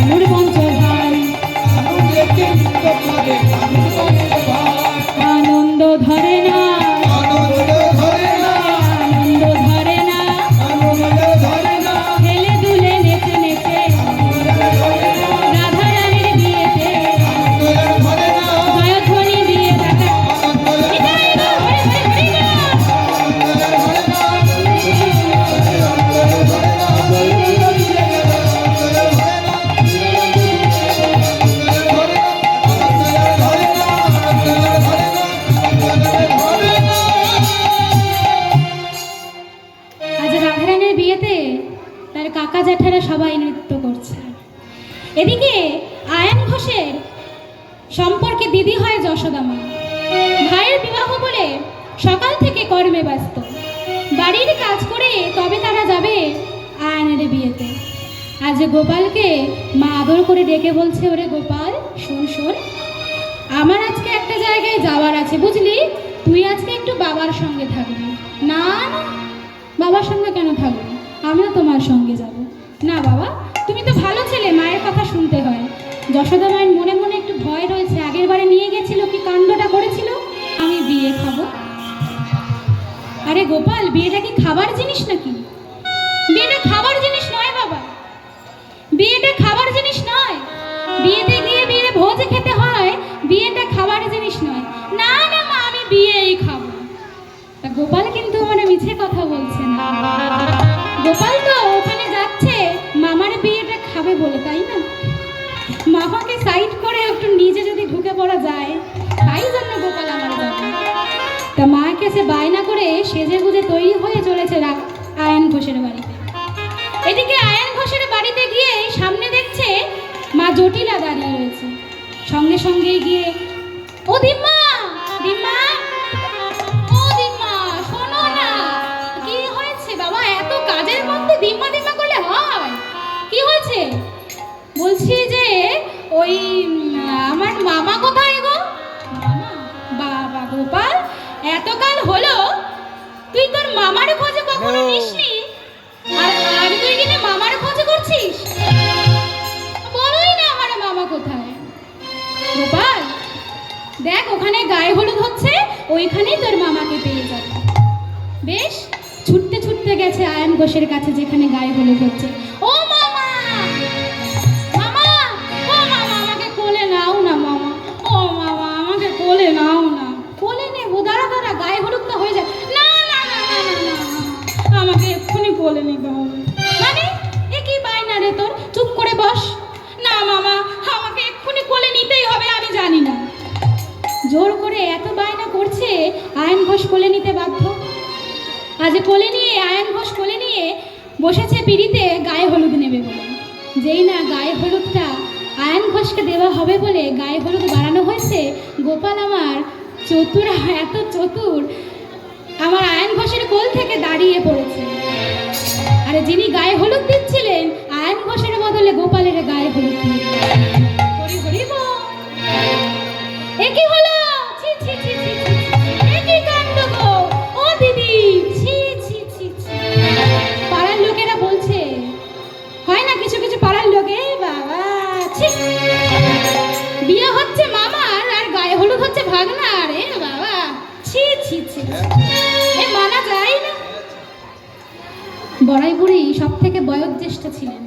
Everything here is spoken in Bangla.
কানুর পঞ্চভার আনন্দ ধরে না সবাই নৃত্য করছে। এদিকে আয়ন ঘোষের সম্পর্কে দিদি হয় যশোদা মা। ভাইয়ের বিবাহ বলে সকাল থেকে কর্মে ব্যস্ত, বাড়ির কাজ করে তবে তারা যাবে আয়নের বিয়েতে। আজ গোপালকে মা আদর করে ডেকে বলছে, ওরে গোপাল শোন শোন, আমার আজকে একটা জায়গায় যাওয়ার আছে বুঝলি, তুই আজকে একটু বাবার সঙ্গে থাকবি। না না, বাবার সঙ্গে কেন থাকবি, আমিও তোমার সঙ্গে যাব। না বাবা, তুমি তো ভালো ছেলে, মায়ের কথা শুনতে হয়। যশোদা মায়ের মনে মনে একটু ভয় রয়েছে, আগের বারে নিয়ে গেছিল কি কাণ্ডটা করেছিল। আমি বিয়ে খাবো? আরে গোপাল, বিয়েটা কি খাবার জিনিস নাকি? বিয়েটা খাবার জিনিস নয় বাবা, বিয়েটা খাবার জিনিস নয়। বিয়েতে গিয়ে বিয়ে ভোজ খেতে হয়, বিয়েটা খাবার জিনিস নয়। না না মা, আমি বিয়েই খাবো। তা গোপাল কিন্তু মানে মিছে কথা বলছে না। গোপাল তো ওখানে যাচ্ছে মামার বিয়েটা খাবে বলে, তাই না? মামাকে সাইড করে একটু নিজে যদি ঢুকে পড়া যায়, তাই জন্য গোপাল আমার যাবে। তা মাকে সে বায়না করে সেজে গুজে তৈরি হয়ে চলেছে আয়ন ঘোষের বাড়িতে। এদিকে আয়ন ঘোষের বাড়িতে গিয়ে সামনে দেখছে মা জটিলা দাঁড়িয়ে রয়েছে। সঙ্গে সঙ্গে গিয়ে, ও দিম্মা, দিম্মা, ও দিম্মা শোনো না। কি হয়েছে বাবা, এত কাজের মধ্যে দিম্মা দিম্মা করলে হয়? কি হয়েছে? বলছি যে ওই আমার মামা কোথায় গো? মামা? বাবা গোপাল, এতকাল হলো তুই তোর মামার খোঁজে কখনো নিসনি, আর তুই কিনা মামার খোঁজে করছিস? বলোই না আমার মামা কোথায়। গোপাল দেখ, ওখানে গায়ে হলুদ হচ্ছে, ওইখানেই তোর মামাকে পেয়ে যাবে। বেশ ছুটতে ছুটতে গেছে আয়ন ঘোষের কাছে যেখানে গায়ে হলুদ হচ্ছে। ও মামা, মামা, ও মামা, আমাকে কোলে নাও না মামা, ও মামা আমাকে কোলে নাও না। কোলে নেবো, দাঁড়া দাঁড়া, গায়ে হলুদটা হয়ে যায়। না না না না না না, আমাকে এক্ষুনি কোলে নিতে হবে। মানে এ কি বায়না রে তোর, চুপ করে বস। না মামা, আমাকে এক্ষুনি কোলে নিতেই হবে, আমি জানি না। জোর করে এত বায়না করছে, আয়ন ঘোষ কোলে নিতে বাধ্য। আজ কোলে নিয়ে আয়ন ঘোষ কোলে নিয়ে বসেছে পিড়িতে গায়ে হলুদ নেবে বলে। যেই না গায়ে হলুদটা আয়ন ঘোষকে দেওয়া হবে বলে গায়ে হলুদ বাড়ানো হয়েছে, গোপাল আমার চতুর, এত চতুর, আমার আয়ন ঘোষের কোল থেকে দাঁড়িয়ে পড়েছে। আরে যিনি গায়ে হলুদ দিচ্ছিলেন, আয়ন ঘোষের বদলে গোপালের গায়ে হলুদ দিয়ে হরি হরি বল। এ কি হলো? ছি ছি ছি ছি, এ কি কাণ্ড গো, ও দিদি, ছি ছি ছি ছি। পাড়ার লোকেরা বলছে, হয় না কিছু কিছু পাড়ার লোকে, বাবা ছি, বিয়ে হচ্ছে মামার আর গায়ে হলুদ হচ্ছে ভাগনার, এ বাবা ছি ছি ছি, এ মানা যায় না। বড়াই বুড়ি সব থেকে বয়োজ্যেষ্ঠ ছিলেন,